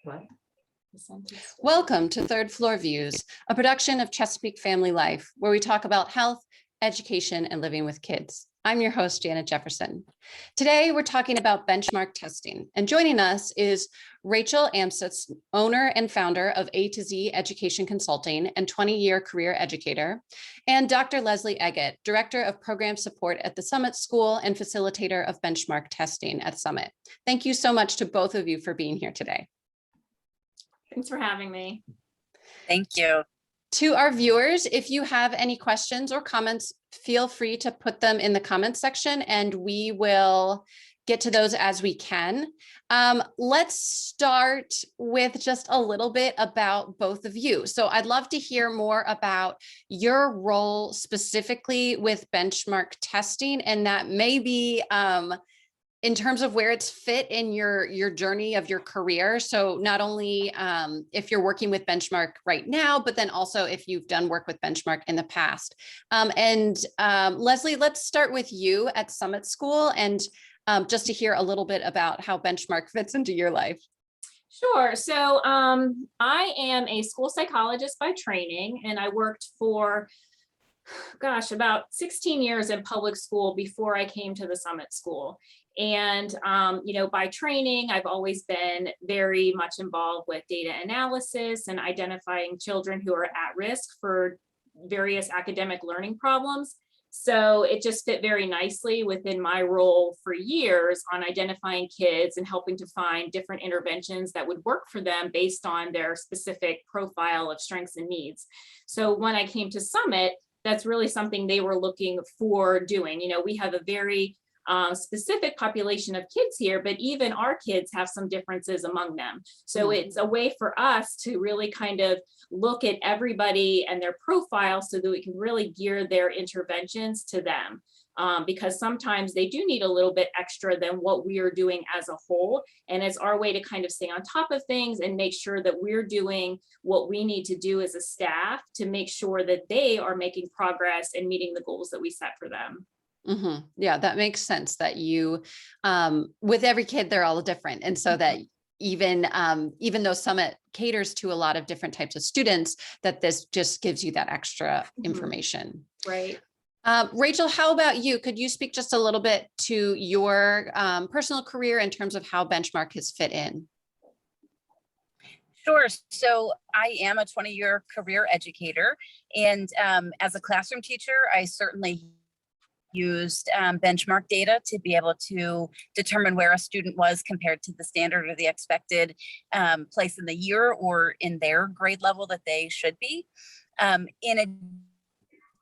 What? Welcome to Third Floor Views, a production of Chesapeake Family Life, where we talk about health, education, and living with kids. I'm your host, Janet Jefferson. Today, we're talking about benchmark testing, and joining us is Rachel Amstutz, owner and founder of A to Z Education Consulting and 20-year career educator, and Dr. Leslie Eget, Director of Program Support at the Summit School and facilitator of benchmark testing at Summit. Thank you so much to both of you for being here today. Thanks for having me. Thank you. To our viewers, if you have any questions or comments, feel free to put them in the comments section and we will get to those as we can. Let's start with just a little bit about both of you. So I'd love to hear more about your role specifically with benchmark testing, and that may be in terms of where it's fit in your journey of your career. So not only if you're working with benchmark right now, but then also if you've done work with benchmark in the past. Leslie, let's start with you at Summit School and just to hear a little bit about how benchmark fits into your life. Sure. So I am a school psychologist by training, and I worked for about 16 years in public school before I came to the Summit School. And, by training, I've always been very much involved with data analysis and identifying children who are at risk for various academic learning problems. So it just fit very nicely within my role for years on identifying kids and helping to find different interventions that would work for them based on their specific profile of strengths and needs. So when I came to Summit, that's really something they were looking for doing. We have a very specific population of kids here, but even our kids have some differences among them. So it's a way for us to really kind of look at everybody and their profile so that we can really gear their interventions to them. Because sometimes they do need a little bit extra than what we are doing as a whole. And it's our way to kind of stay on top of things and make sure that we're doing what we need to do as a staff to make sure that they are making progress and meeting the goals that we set for them. Mm-hmm. Yeah, that makes sense that you, with every kid, they're all different. And so that even though Summit caters to a lot of different types of students, that this just gives you that extra information. Right. Rachel, how about you? Could you speak just a little bit to your personal career in terms of how benchmark has fit in? Sure. So I am a 20-year career educator, and as a classroom teacher, I certainly used benchmark data to be able to determine where a student was compared to the standard or the expected place in the year or in their grade level that they should be. In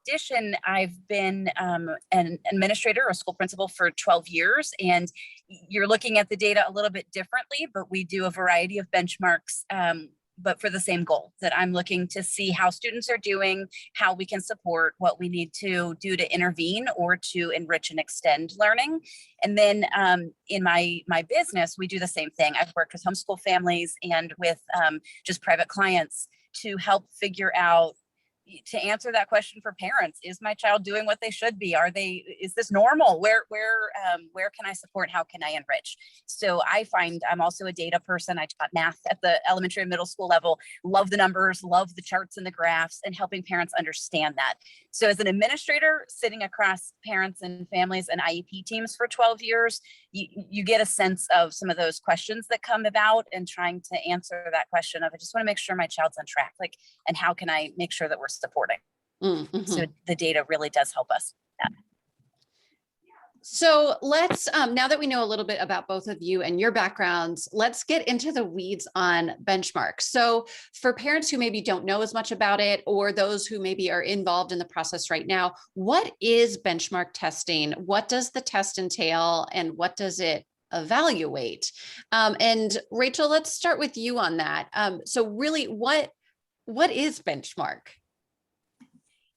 addition, I've been an administrator or school principal for 12 years, and you're looking at the data a little bit differently, but we do a variety of benchmarks, but for the same goal, that I'm looking to see how students are doing, how we can support, what we need to do to intervene or to enrich and extend learning. And then in my business, we do the same thing. I've worked with homeschool families and with just private clients to help figure out, to answer that question for parents: is my child doing what they should be? Is this normal? Where can I support? How can I enrich? So I find I'm also a data person. I taught math at the elementary and middle school level, love the numbers, love the charts and the graphs, and helping parents understand that. So as an administrator sitting across parents and families and IEP teams for 12 years, you get a sense of some of those questions that come about, and trying to answer that question of, I just want to make sure my child's on track, and how can I make sure that we're supporting? Mm-hmm. So the data really does help us. So let's, now that we know a little bit about both of you and your backgrounds, let's get into the weeds on benchmark. So for parents who maybe don't know as much about it, or those who maybe are involved in the process right now, what is benchmark testing? What does the test entail, and what does it evaluate? And Rachel, let's start with you on that. So really, what is benchmark?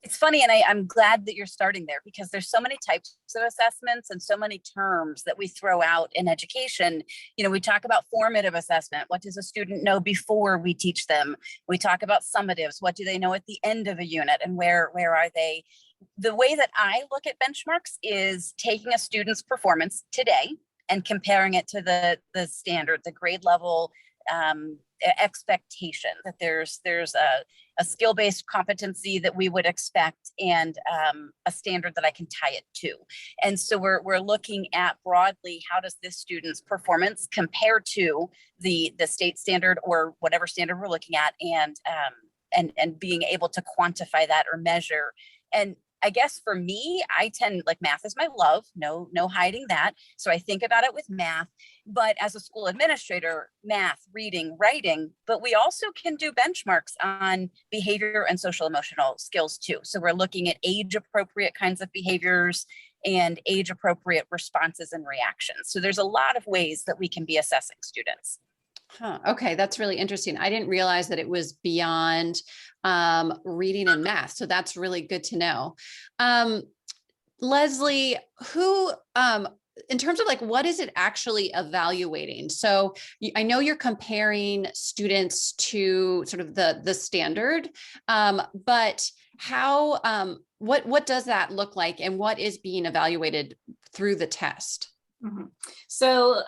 It's funny, and I'm glad that you're starting there, because there's so many types of assessments and so many terms that we throw out in education. We talk about formative assessment. What does a student know before we teach them? We talk about summatives. What do they know at the end of a unit, and where are they? The way that I look at benchmarks is taking a student's performance today and comparing it to the standard, the grade level expectation, that there's a skill-based competency that we would expect, and a standard that I can tie it to. And so we're looking at broadly, how does this student's performance compare to the state standard or whatever standard we're looking at, and being able to quantify that or measure. And I guess for me, I tend, like, math is my love, no hiding that. So I think about it with math, but as a school administrator, math, reading, writing, but we also can do benchmarks on behavior and social emotional skills too. So we're looking at age appropriate kinds of behaviors and age appropriate responses and reactions. So there's a lot of ways that we can be assessing students. Huh. Okay, that's really interesting. I didn't realize that it was beyond reading and math. So that's really good to know. Leslie, who, in terms of like, what is it actually evaluating? So I know you're comparing students to sort of the standard, but how, what does that look like, and what is being evaluated through the test? Mhm. So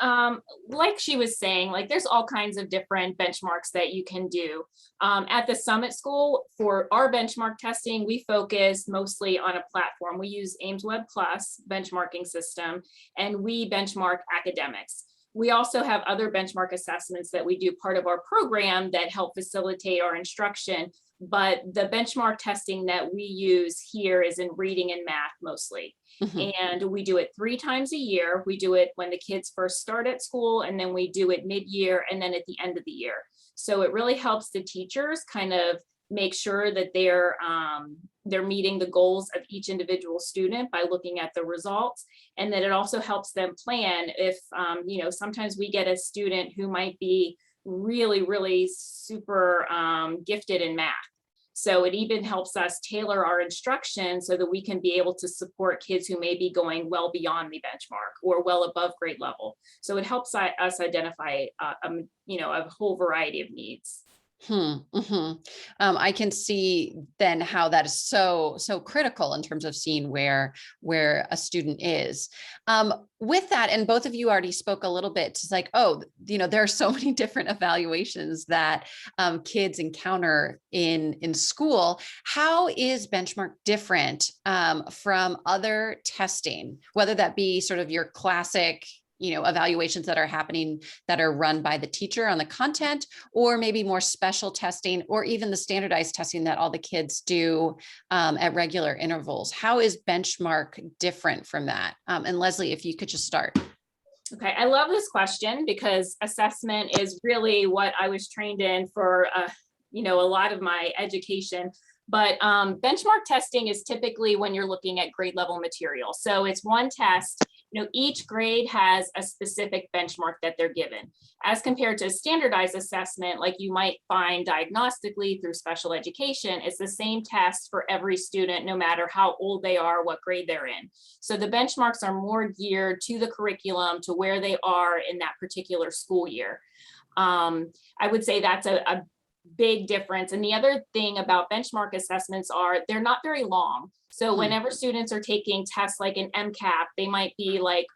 like she was saying, like, there's all kinds of different benchmarks that you can do. At the Summit School, for our benchmark testing, we focus mostly on a platform. We use Ames Web Plus benchmarking system, and we benchmark academics. We also have other benchmark assessments that we do part of our program that help facilitate our instruction. But the benchmark testing that we use here is in reading and math mostly. Mhm. And we do it 3 times a year. We do it when the kids first start at school, and then we do it mid-year, and then at the end of the year. So it really helps the teachers kind of make sure that they're meeting the goals of each individual student by looking at the results. And then it also helps them plan if, sometimes we get a student who might be really, really super gifted in math. So it even helps us tailor our instruction so that we can be able to support kids who may be going well beyond the benchmark or well above grade level. So it helps us identify, a whole variety of needs. I can see then how that is so critical in terms of seeing where a student is. With that, and both of you already spoke a little bit, it's like, there are so many different evaluations that kids encounter in school. How is benchmark different from other testing, whether that be sort of your classic evaluations that are happening that are run by the teacher on the content, or maybe more special testing, or even the standardized testing that all the kids do at regular intervals? How is benchmark different from that? And Leslie, if you could just start. Okay, I love this question because assessment is really what I was trained in for, a lot of my education. But benchmark testing is typically when you're looking at grade level material. So it's one test. Each grade has a specific benchmark that they're given, as compared to a standardized assessment, like you might find diagnostically through special education. It's the same test for every student, no matter how old they are, what grade they're in. So the benchmarks are more geared to the curriculum, to where they are in that particular school year. I would say that's a big difference. And the other thing about benchmark assessments are they're not very long. So whenever students are taking tests like an MCAP, they might be like,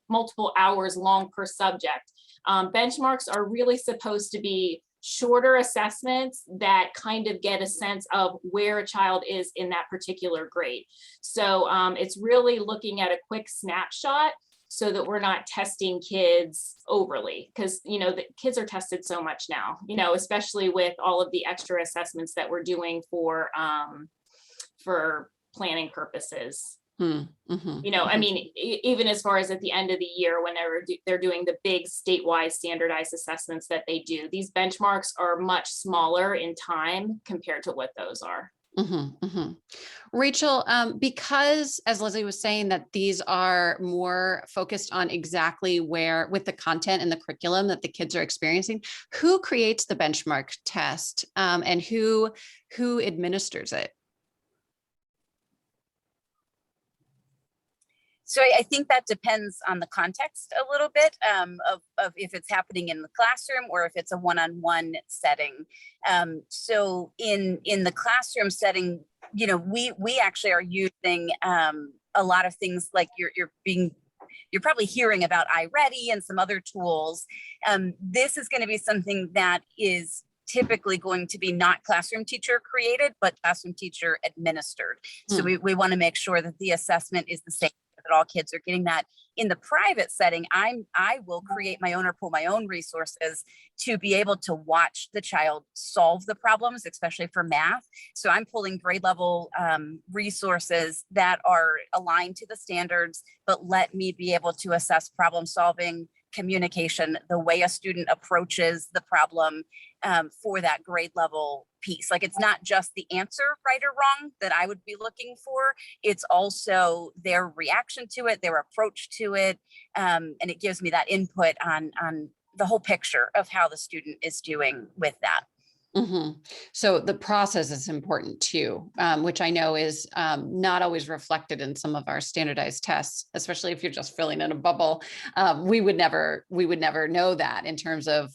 multiple hours long per subject. Benchmarks are really supposed to be shorter assessments that kind of get a sense of where a child is in that particular grade. So it's really looking at a quick snapshot, so that we're not testing kids overly, because the kids are tested so much now, especially with all of the extra assessments that we're doing for planning purposes. Even as far as at the end of the year, whenever they're doing the big statewide standardized assessments that they do, these benchmarks are much smaller in time compared to what those are. Rachel, because as Leslie was saying, that these are more focused on exactly where with the content and the curriculum that the kids are experiencing, who creates the benchmark test and who administers it? So I think that depends on the context a little bit of if it's happening in the classroom or if it's a one-on-one setting. So in the classroom setting, we actually are using a lot of things like you're being you're probably hearing about iReady and some other tools. This is going to be something that is typically going to be not classroom teacher created, but classroom teacher administered. So we want to make sure that the assessment is the same, that all kids are getting that. In the private setting, I will create my own or pull my own resources to be able to watch the child solve the problems, especially for math. So I'm pulling grade level resources that are aligned to the standards, but let me be able to assess problem solving, communication, the way a student approaches the problem for that grade level piece. Like, it's not just the answer, right or wrong, that I would be looking for. It's also their reaction to it, their approach to it. And it gives me that input on the whole picture of how the student is doing with that. Mm-hmm. So the process is important too, which I know is not always reflected in some of our standardized tests, especially if you're just filling in a bubble. We would never know that in terms of,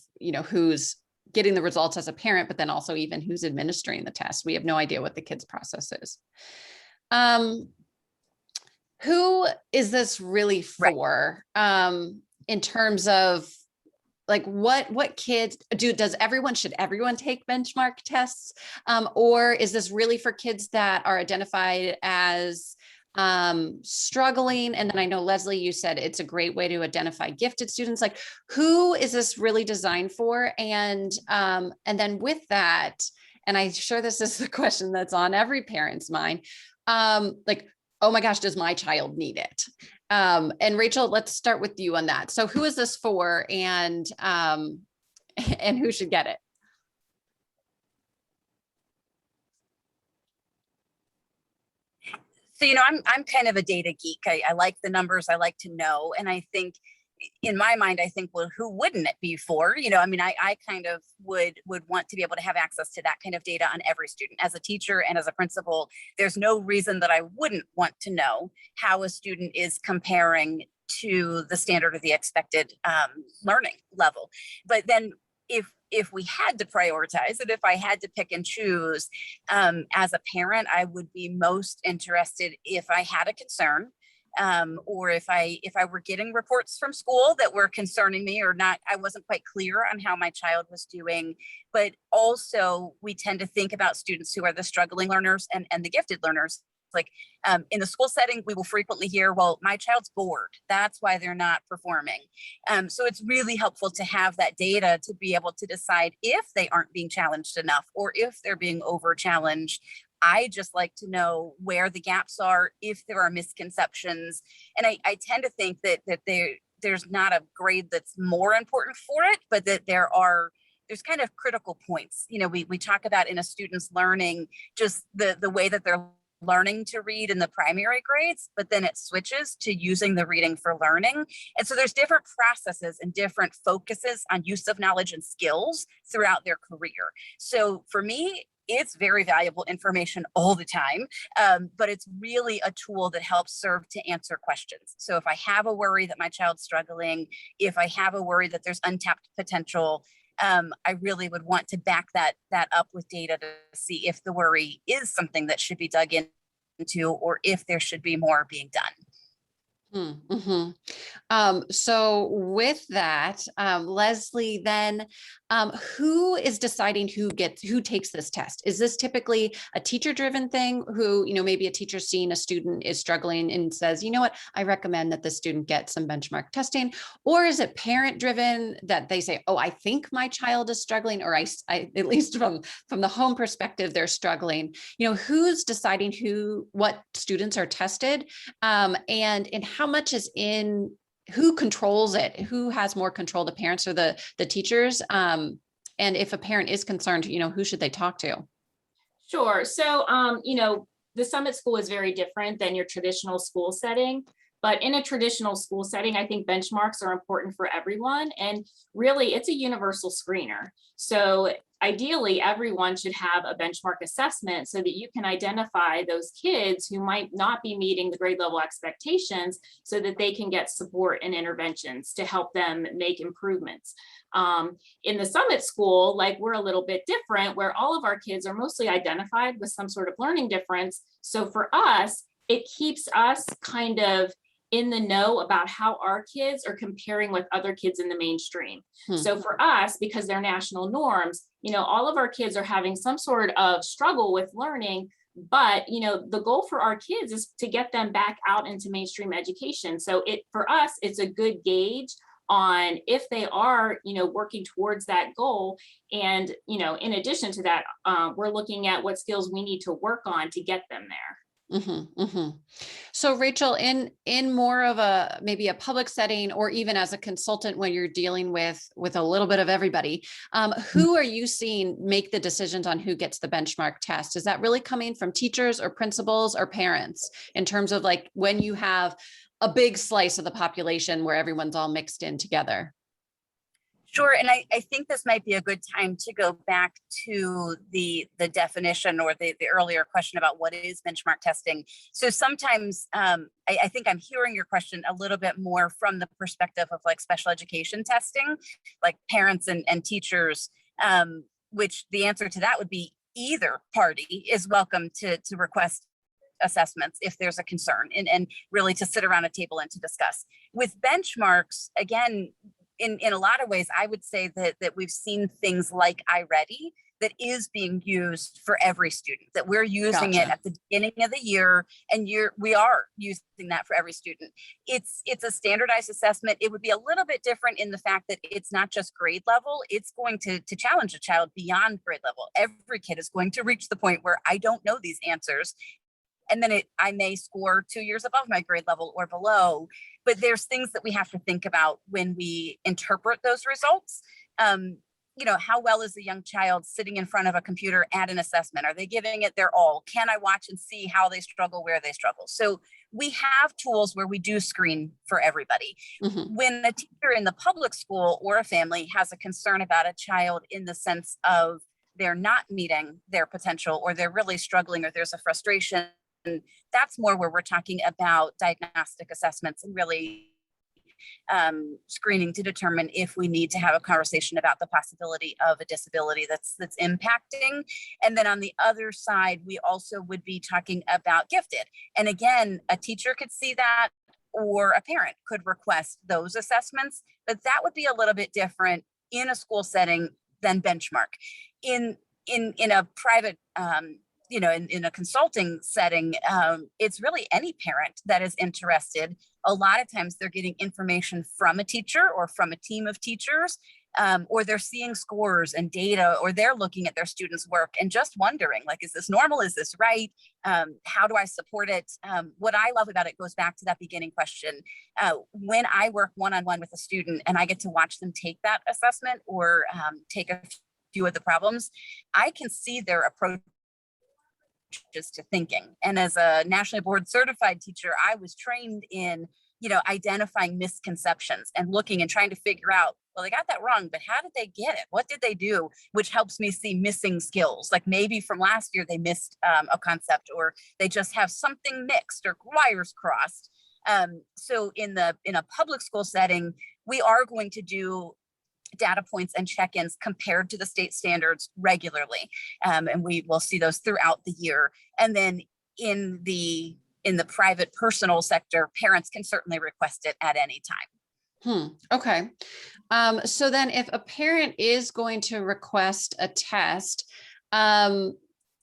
who's getting the results as a parent, but then also even who's administering the test. We have no idea what the kid's process is. Who is this really for? Right. In terms of, like, what kids should everyone take benchmark tests? Or is this really for kids that are identified as struggling? And then I know, Leslie, you said it's a great way to identify gifted students. Like, who is this really designed for? And then with that, and I'm sure this is the question that's on every parent's mind, like, oh my gosh, does my child need it? And Rachel, let's start with you on that. So who is this for, and who should get it? So, I'm kind of a data geek. I like the numbers. I like to know. And I think, in my mind, I think, well, who wouldn't it be for? I kind of would want to be able to have access to that kind of data on every student. As a teacher and as a principal, there's no reason that I wouldn't want to know how a student is comparing to the standard or the expected learning level. But then if we had to prioritize it, if I had to pick and choose, as a parent, I would be most interested if I had a concern, or if I were getting reports from school that were concerning me or not. I wasn't quite clear on how my child was doing. But also, we tend to think about students who are the struggling learners and the gifted learners. Like, in the school setting, we will frequently hear, well, my child's bored, that's why they're not performing. So it's really helpful to have that data to be able to decide if they aren't being challenged enough or if they're being over challenged. I just like to know where the gaps are, if there are misconceptions. And I tend to think that there's not a grade that's more important for it, but that there's kind of critical points. We talk about in a student's learning, just the way that they're learning to read in the primary grades, but then it switches to using the reading for learning. And so there's different processes and different focuses on use of knowledge and skills throughout their career. So for me, it's very valuable information all the time, but it's really a tool that helps serve to answer questions. So if I have a worry that my child's struggling, if I have a worry that there's untapped potential, I really would want to back that up with data to see if the worry is something that should be dug into, or if there should be more being done. Mm-hmm. So with that, Leslie, then who is deciding who takes this test? Is this typically a teacher-driven thing? Who, maybe a teacher seeing a student is struggling and says, you know what, I recommend that the student get some benchmark testing? Or is it parent-driven that they say, oh, I think my child is struggling, or I at least from the home perspective, they're struggling? Who's deciding what students are tested, and how much is in, who controls it? Who has more control, the parents or the teachers? And if a parent is concerned, who should they talk to? Sure. So, the Summit School is very different than your traditional school setting. But in a traditional school setting, I think benchmarks are important for everyone. And really, it's a universal screener. So ideally, everyone should have a benchmark assessment so that you can identify those kids who might not be meeting the grade level expectations so that they can get support and interventions to help them make improvements. In the Summit School, like, we're a little bit different, where all of our kids are mostly identified with some sort of learning difference. So for us, it keeps us kind of in the know about how our kids are comparing with other kids in the mainstream. So for us, because they're national norms, all of our kids are having some sort of struggle with learning, but the goal for our kids is to get them back out into mainstream education. So for us, it's a good gauge on if they are, working towards that goal. And, in addition to that, we're looking at what skills we need to work on to get them there. So Rachel, in more of maybe a public setting, or even as a consultant when you're dealing with a little bit of everybody, who are you seeing make the decisions on who gets the benchmark test? Is that really coming from teachers or principals or parents, in terms of like when you have a big slice of the population where everyone's all mixed in together? Sure, and I think this might be a good time to go back to the definition, or the earlier question about what is benchmark testing. So sometimes I think I'm hearing your question a little bit more from the perspective of like special education testing, like parents and teachers, which the answer to that would be either party is welcome to request assessments if there's a concern, and really to sit around a table and to discuss. With benchmarks, again, in a lot of ways, I would say that we've seen things like iReady that is being used for every student, that we're using it at the beginning of the year, and we are using that for every student. It's a standardized assessment. It would be a little bit different in the fact that it's not just grade level, it's going to challenge a child beyond grade level. Every kid is going to reach the point where I don't know these answers. And then I may score 2 years above my grade level or below, but there's things that we have to think about when we interpret those results. How well is a young child sitting in front of a computer at an assessment? Are they giving it their all? Can I watch and see how they struggle, where they struggle? So we have tools where we do screen for everybody. When a teacher in the public school or a family has a concern about a child in the sense of they're not meeting their potential, or they're really struggling, or there's a frustration, that's more where we're talking about diagnostic assessments and really screening to determine if we need to have a conversation about the possibility of a disability that's impacting. And then on the other side, we also would be talking about gifted. And again, a teacher could see that, or a parent could request those assessments, but that would be a little bit different in a school setting than benchmark. In a private in a consulting setting, it's really any parent that is interested. A lot of times they're getting information from a teacher or from a team of teachers, or they're seeing scores and data, or they're looking at their students' work and just wondering, like, is this normal? Is this right? How do I support it? What I love about it goes back to that beginning question. When I work one-on-one with a student and I get to watch them take that assessment, or take a few of the problems, I can see their approach just to thinking. And as a nationally board certified teacher, I was trained in, identifying misconceptions and looking and trying to figure out, well, they got that wrong, but how did they get it? What did they do? Which helps me see missing skills. Like maybe from last year, they missed a concept, or they just have something mixed or wires crossed. So in a public school setting, we are going to do data points and check-ins compared to the state standards regularly. And we will see those throughout the year. And then in the private personal sector, parents can certainly request it at any time. Okay. So then if a parent is going to request a test,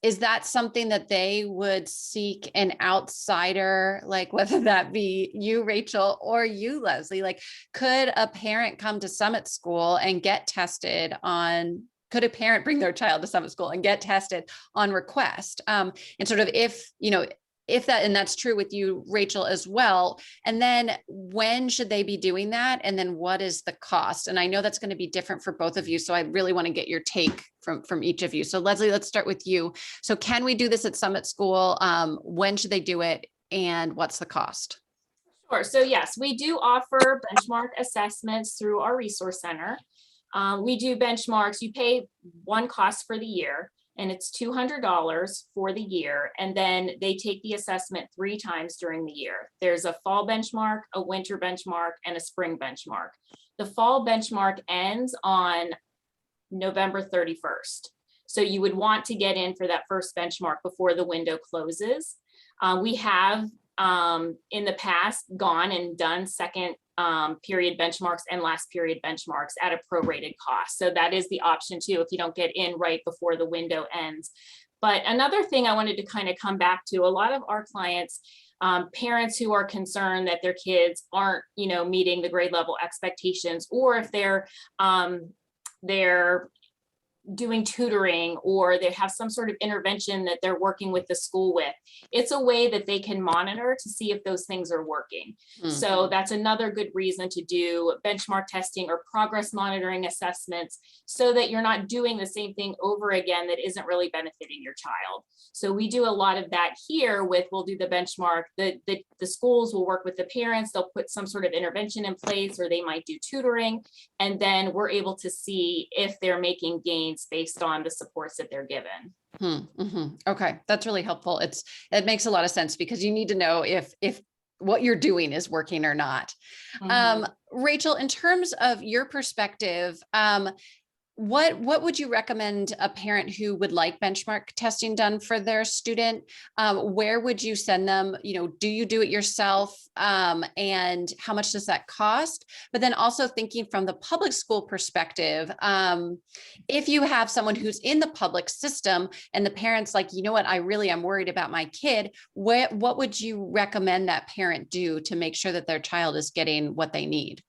is that something that they would seek an outsider, like whether that be you, Rachel, or you, Leslie? Like, could a parent come to Summit School and get tested on, could a parent bring their child to Summit School and get tested on request? And sort of if that, and that's true with you, Rachel, as well. And then when should they be doing that? And then what is the cost? And I know that's going to be different for both of you. So I really want to get your take from each of you. So Leslie, let's start with you. So can we do this at Summit School? When should they do it? And what's the cost? Sure. So yes, we do offer benchmark assessments through our resource center. We do benchmarks. You pay one cost for the year, and it's $200 for the year. And then they take the assessment 3 times during the year. There's a fall benchmark, a winter benchmark, and a spring benchmark. The fall benchmark ends on November 31st. So you would want to get in for that first benchmark before the window closes. We have in the past gone and done second period benchmarks and last period benchmarks at a prorated cost. So that is the option too, if you don't get in right before the window ends. But another thing I wanted to kind of come back to, a lot of our clients, parents who are concerned that their kids aren't, meeting the grade level expectations, or if they're doing tutoring, or they have some sort of intervention that they're working with the school with, it's a way that they can monitor to see if those things are working. So that's another good reason to do benchmark testing or progress monitoring assessments, so that you're not doing the same thing over again that isn't really benefiting your child. So we do a lot of that here with, we'll do the benchmark, the schools will work with the parents, they'll put some sort of intervention in place, or they might do tutoring, and then we're able to see if they're making gains based on the supports that they're given. Okay, that's really helpful. It makes a lot of sense, because you need to know if what you're doing is working or not. Rachel, in terms of your perspective, what would you recommend a parent who would like benchmark testing done for their student? Where would you send them? Do you do it yourself? And how much does that cost? But then also thinking from the public school perspective, if you have someone who's in the public system and the parent's like, I really am worried about my kid, what would you recommend that parent do to make sure that their child is getting what they need?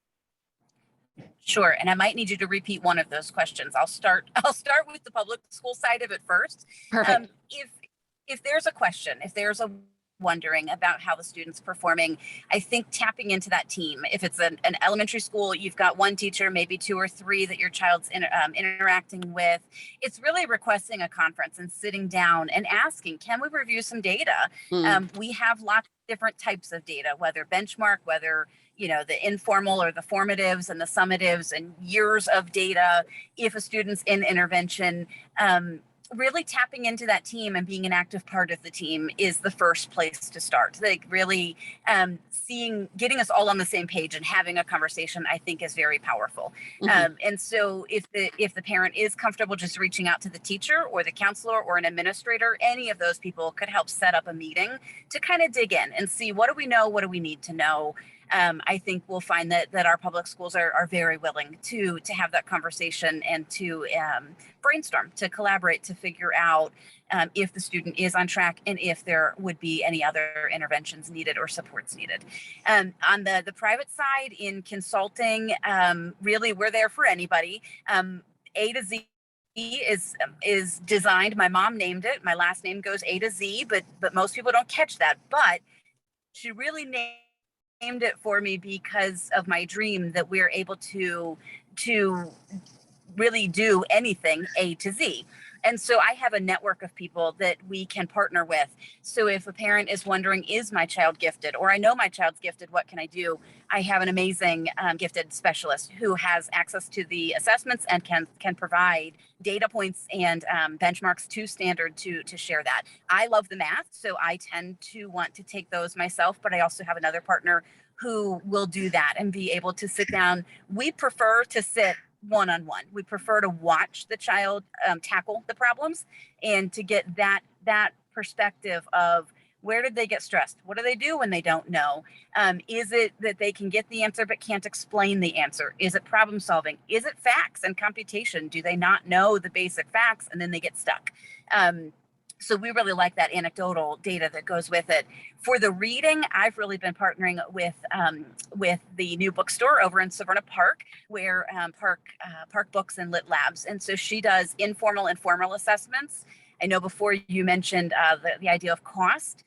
Sure, and I might need you to repeat one of those questions. I'll start with the public school side of it first. Perfect. If there's a question, if there's a wondering about how the student's performing, I think tapping into that team. If it's an elementary school, you've got one teacher, maybe two or three that your child's interacting with. It's really requesting a conference and sitting down and asking, can we review some data? We have lots of different types of data, whether benchmark, whether the informal or the formatives and the summatives, and years of data. If a student's in intervention, really tapping into that team and being an active part of the team is the first place to start. Like really getting us all on the same page and having a conversation, I think, is very powerful. And so if the parent is comfortable just reaching out to the teacher or the counselor or an administrator, any of those people could help set up a meeting to kind of dig in and see, what do we know? What do we need to know? I think we'll find that our public schools are very willing to have that conversation and to brainstorm, to collaborate, to figure out if the student is on track and if there would be any other interventions needed or supports needed. On the private side, in consulting, really we're there for anybody. A to Z is designed. My mom named it. My last name goes A to Z, but most people don't catch that. But she really named it for me because of my dream that we're able to really do anything A to Z. And so I have a network of people that we can partner with. So if a parent is wondering, is my child gifted? Or I know my child's gifted, what can I do? I have an amazing gifted specialist who has access to the assessments and can provide data points and benchmarks to standard to share that. I love the math, so I tend to want to take those myself, but I also have another partner who will do that and be able to sit down. We prefer to sit one-on-one. We prefer to watch the child tackle the problems and to get that perspective of, where did they get stressed? What do they do when they don't know? Is it that they can get the answer but can't explain the answer? Is it problem solving? Is it facts and computation? Do they not know the basic facts and then they get stuck? So we really like that anecdotal data that goes with it. For the reading, I've really been partnering with the new bookstore over in Severna Park, where Park Books and Lit Labs. And so she does informal and formal assessments. I know before you mentioned the idea of cost.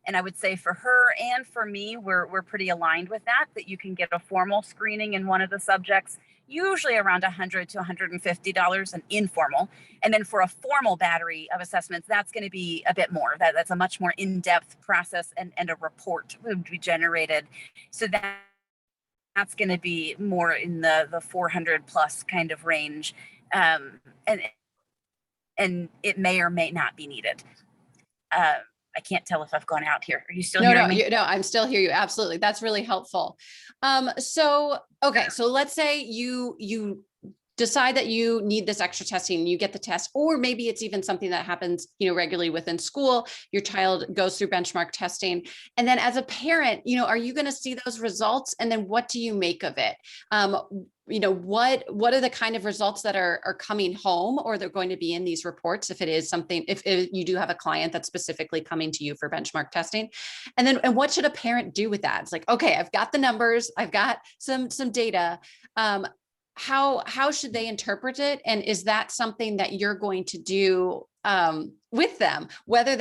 And I would say for her and for me, we're pretty aligned with that you can get a formal screening in one of the subjects, usually around $100 to $150, and informal. And then for a formal battery of assessments, that's going to be a bit more. That's a much more in-depth process, and a report would be generated. So that's going to be more in the 400 plus kind of range. And it may or may not be needed. I can't tell if I've gone out here. Are you still hearing me? No, I'm still here. You absolutely. That's really helpful. So let's say you decide that you need this extra testing, you get the test, or maybe it's even something that happens, regularly within school, your child goes through benchmark testing. And then as a parent, are you going to see those results? And then what do you make of it? What are the kind of results that are coming home, or they're going to be in these reports if it is something, if you do have a client that's specifically coming to you for benchmark testing? And what should a parent do with that? It's like, okay, I've got the numbers, I've got some data. How should they interpret it? And is that something that you're going to do with them, whether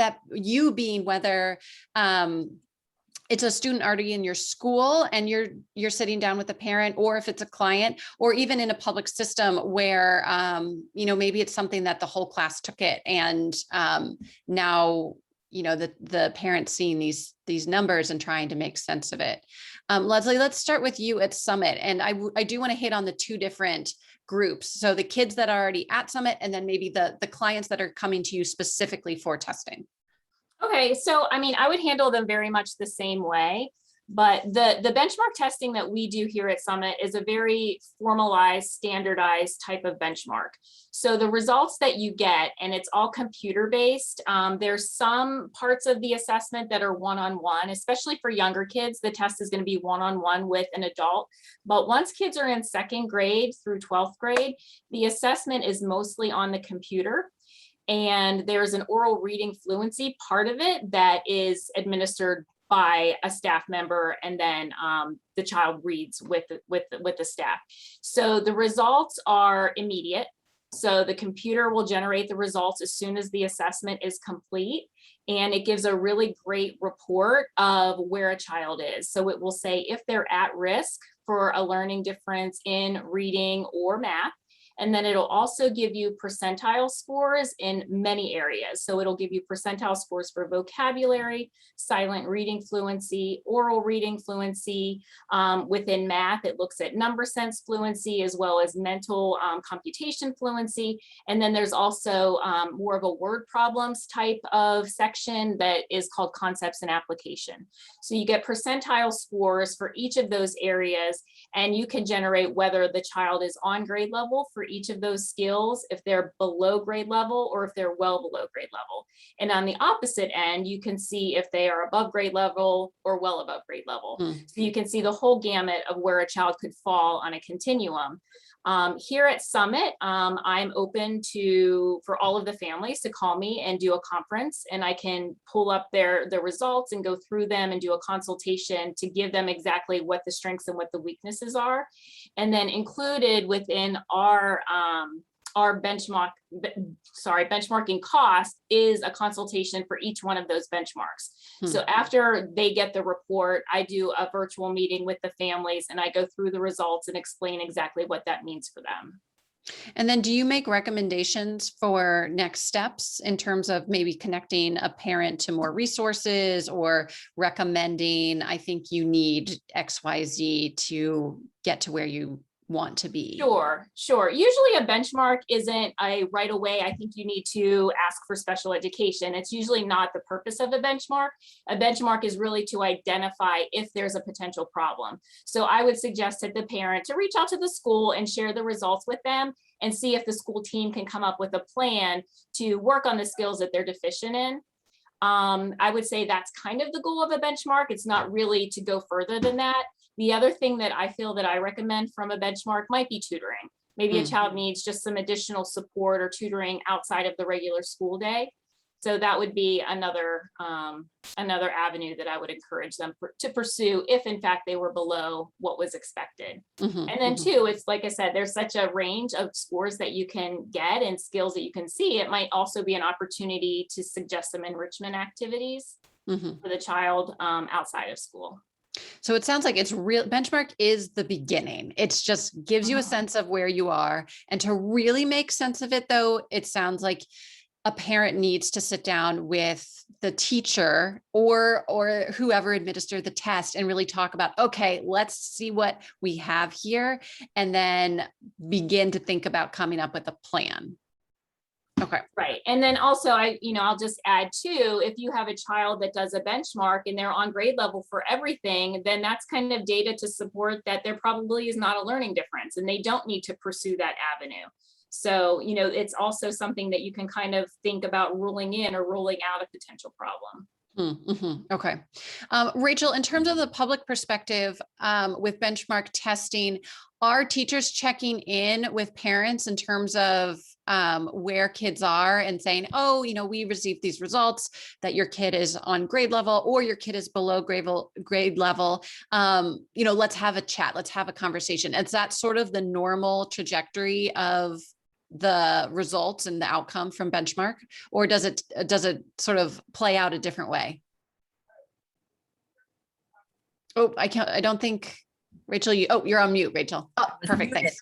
it's a student already in your school and you're sitting down with a parent, or if it's a client, or even in a public system where, maybe it's something that the whole class took it. And now, the parents seeing these numbers and trying to make sense of it. Leslie, let's start with you at Summit. And I do want to hit on the two different groups. So the kids that are already at Summit, and then maybe the clients that are coming to you specifically for testing. Okay, so I would handle them very much the same way, but the benchmark testing that we do here at Summit is a very formalized, standardized type of benchmark. So the results that you get, and it's all computer-based, there's some parts of the assessment that are one-on-one, especially for younger kids. The test is going to be one-on-one with an adult, but once kids are in 2nd grade through 12th grade, the assessment is mostly on the computer. And there's an oral reading fluency part of it that is administered by a staff member, and then the child reads with the staff. So the results are immediate. So the computer will generate the results as soon as the assessment is complete, and it gives a really great report of where a child is. So it will say if they're at risk for a learning difference in reading or math. And then it'll also give you percentile scores in many areas. So it'll give you percentile scores for vocabulary, silent reading fluency, oral reading fluency. Within math, it looks at number sense fluency as well as mental computation fluency. And then there's also more of a word problems type of section that is called concepts and application. So you get percentile scores for each of those areas, and you can generate whether the child is on grade level for each of those skills, if they're below grade level or if they're well below grade level. And on the opposite end, you can see if they are above grade level or well above grade level. So you can see the whole gamut of where a child could fall on a continuum. Here at Summit, I'm open for all of the families to call me and do a conference, and I can pull up their results and go through them and do a consultation to give them exactly what the strengths and what the weaknesses are. And then included within our benchmarking cost is a consultation for each one of those benchmarks. So after they get the report, I do a virtual meeting with the families, and I go through the results and explain exactly what that means for them. And then do you make recommendations for next steps in terms of maybe connecting a parent to more resources, or recommending, I think you need XYZ to get to where you want to be? Sure. Usually a benchmark isn't a right away, I think you need to ask for special education. It's usually not the purpose of a benchmark. A benchmark is really to identify if there's a potential problem. So I would suggest to the parent to reach out to the school and share the results with them and see if the school team can come up with a plan to work on the skills that they're deficient in. I would say that's kind of the goal of a benchmark. It's not really to go further than that. The other thing that I feel that I recommend from a benchmark might be tutoring. Maybe a child needs just some additional support or tutoring outside of the regular school day. So that would be another avenue that I would encourage them to pursue if in fact they were below what was expected. And then too, it's like I said, there's such a range of scores that you can get and skills that you can see. It might also be an opportunity to suggest some enrichment activities for the child outside of school. So it sounds like it's real. Benchmark is the beginning. It's just gives you a sense of where you are. And to really make sense of it, though, it sounds like a parent needs to sit down with the teacher or whoever administered the test and really talk about, okay, let's see what we have here, and then begin to think about coming up with a plan. Okay. Right. And then also I'll just add too, if you have a child that does a benchmark and they're on grade level for everything, then that's kind of data to support that there probably is not a learning difference and they don't need to pursue that avenue. So, it's also something that you can kind of think about ruling in or ruling out a potential problem. Mm-hmm. Okay. Rachel, in terms of the public perspective, with benchmark testing, are teachers checking in with parents in terms of where kids are and saying, oh, we received these results that your kid is on grade level or your kid is below grade level. Let's have a chat. Let's have a conversation. Is that sort of the normal trajectory of the results and the outcome from benchmark, or does it sort of play out a different way? Oh, I don't think Rachel, you're on mute, Rachel. Oh, perfect. Thanks.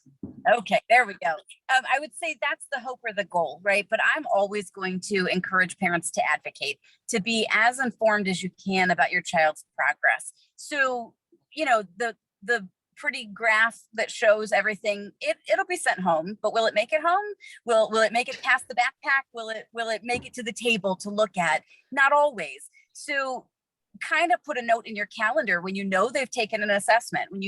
Okay, there we go. I would say that's the hope or the goal, right? But I'm always going to encourage parents to advocate, to be as informed as you can about your child's progress. So, the pretty graph that shows everything, it'll be sent home, but will it make it home? Will it make it past the backpack? Will it make it to the table to look at? Not always. So kind of put a note in your calendar when they've taken an assessment, when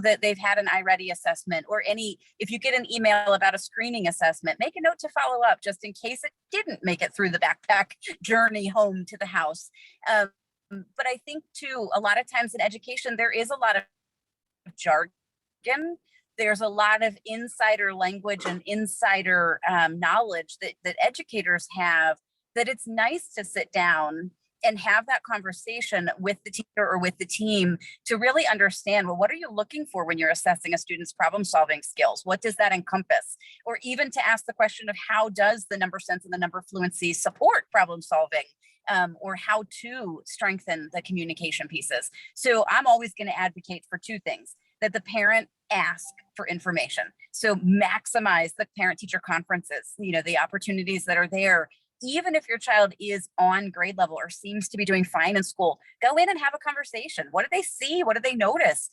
that they've had an iReady assessment, or if you get an email about a screening assessment, make a note to follow up just in case it didn't make it through the backpack journey home to the house. But I think too, a lot of times in education, there is a lot of jargon. There's a lot of insider language and insider knowledge that educators have, that it's nice to sit down and have that conversation with the teacher or with the team to really understand, well, what are you looking for when you're assessing a student's problem solving skills? What does that encompass? Or even to ask the question of, how does the number sense and the number fluency support problem solving? Or how to strengthen the communication pieces. So I'm always going to advocate for two things: that the parent ask for information. So maximize the parent-teacher conferences, the opportunities that are there. Even if your child is on grade level or seems to be doing fine in school, go in and have a conversation. What do they see? What do they notice?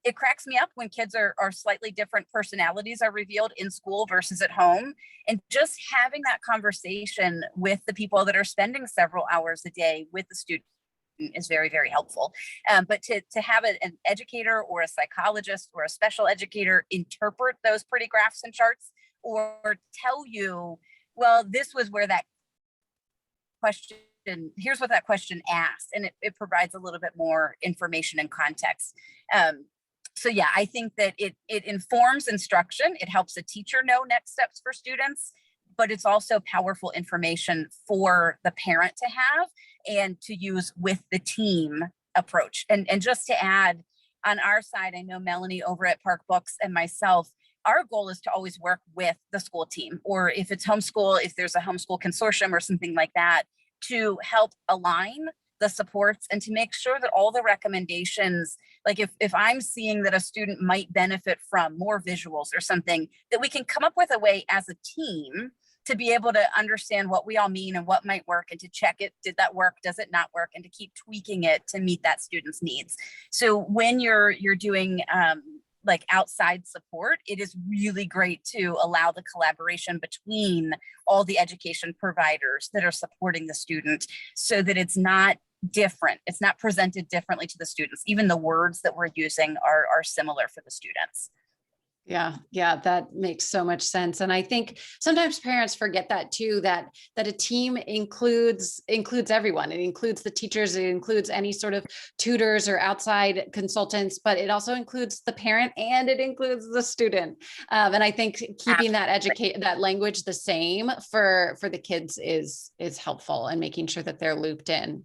It cracks me up when kids are slightly different personalities are revealed in school versus at home. And just having that conversation with the people that are spending several hours a day with the student is very, very helpful. But to have an educator or a psychologist or a special educator interpret those pretty graphs and charts, or tell you, well, this was where that question, here's what that question asked, and it provides a little bit more information and context. So yeah, I think that it informs instruction. It helps a teacher know next steps for students, but it's also powerful information for the parent to have and to use with the team approach. And just to add, on our side, I know Melanie over at Park Books and myself, our goal is to always work with the school team, or if it's homeschool, if there's a homeschool consortium or something like that, to help align the supports and to make sure that all the recommendations, like if I'm seeing that a student might benefit from more visuals or something, that we can come up with a way as a team to be able to understand what we all mean and what might work, and to check it. Did that work? Does it not work? And to keep tweaking it to meet that student's needs. So when you're doing like outside support, it is really great to allow the collaboration between all the education providers that are supporting the student, so that it's not different. It's not presented differently to the students. Even the words that we're using are similar for the students. Yeah, that makes so much sense. And I think sometimes parents forget that too, that a team includes everyone. It includes the teachers, it includes any sort of tutors or outside consultants, but it also includes the parent and it includes the student. And I think keeping that language the same for the kids is helpful, and making sure that they're looped in.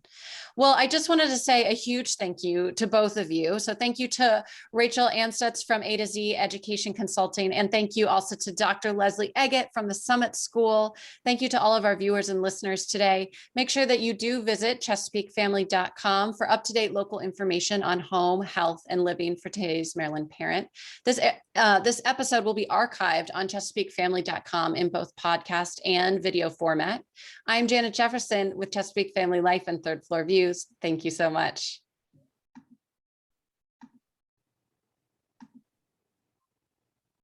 Well, I just wanted to say a huge thank you to both of you. So thank you to Rachel Amstutz from A to Z Education Consulting. And thank you also to Dr. Leslie Eget from the Summit School. Thank you to all of our viewers and listeners today. Make sure that you do visit ChesapeakeFamily.com for up-to-date local information on home, health, and living for today's Maryland parent. This episode will be archived on ChesapeakeFamily.com in both podcast and video format. I'm Janet Jefferson with Chesapeake Family Life and Third Floor Views. Thank you so much.